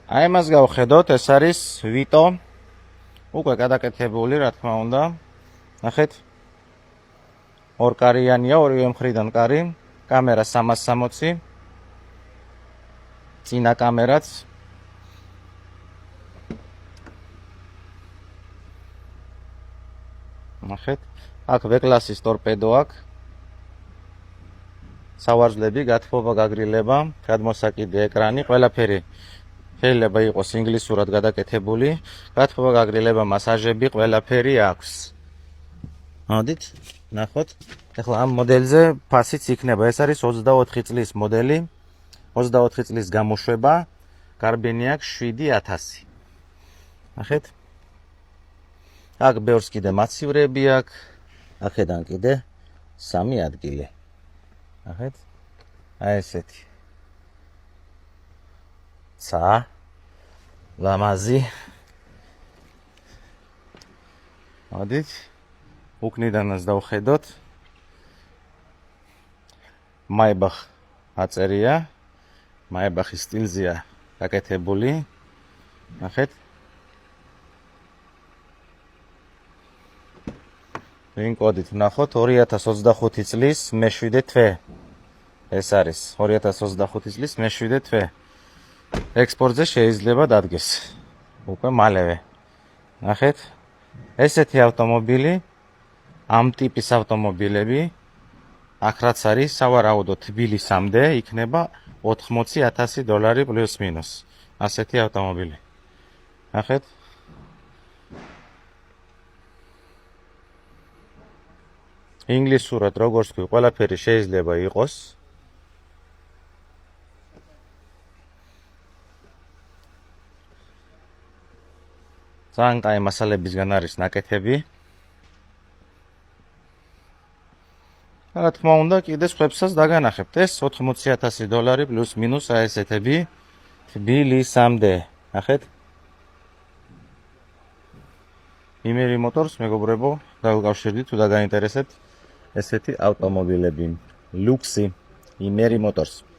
აი მას გავხედოთ, ეს არის ვიტო. უკვე გადაკეთებული, რა თქმა უნდა. ნახეთ. ორკარიანია, ორივე მხრიდან კარი. კამერა 360. წინა კამერაც. ნახეთ. აქ V-კლასის ტორპედო აქვს. სავარძლები, გათბობა, გაგრილება, გადმოსაკიდე ეკრანი, ყველაფერი შეიძლება იყოს ინგლისურად გადაკეთებული. გათბობა, გაგრილება, მასაჟები, ყველაფერი აქვს. მოდით, ნახოთ. ეხლა ამ მოდელზე ფასიც იქნება. ეს არის 24 წლის მოდელი. 24 წლის გამოშვება. გარბენი აქვს 7000. ნახეთ. აქ ბევრს კიდე მაცივრები აქვს. აქედან კიდე 3 ადგილი. ნახეთ. აი ესეთი. ცა ლამაზი. მოდით. უკნიდანაც დავხედოთ. მაიბახ აწერია. მაიბახის სტილზეა გაკეთებული. ნახეთ. ვინ კოდით ვნახოთ 2025 წლის მე-7 თვე. ეს არის 2025 წლის მე-7 თვე. ექსპორტზე შეიძლება დადგეს. უკვე მალევე. ნახეთ. ესეთი ავტომობილი, ამ ტიპის ავტომობილები, აქ რაც არის სავარაუდო თბილისამდე იქნება $80,000 პლუს მინუს. ასეთი ავტომობილი. ნახეთ. ინგლისურად როგორც კი ყველაფერი შეიძლება იყოს. ძალიან კაი მასალებისგან არის ნაკეთები. რა თქმა უნდა, კიდე სხვებსაც დაგანახებთ. ეს $80,000 პლუს მინუს აესეთები თბილისამდე. ნახეთ. იმერი მოტორს მეგობრებო, დავუკავშირდით თუ დაგაინტერესებთ ესეთი ავტომობილები. ლუქსი იმერი მოტორს.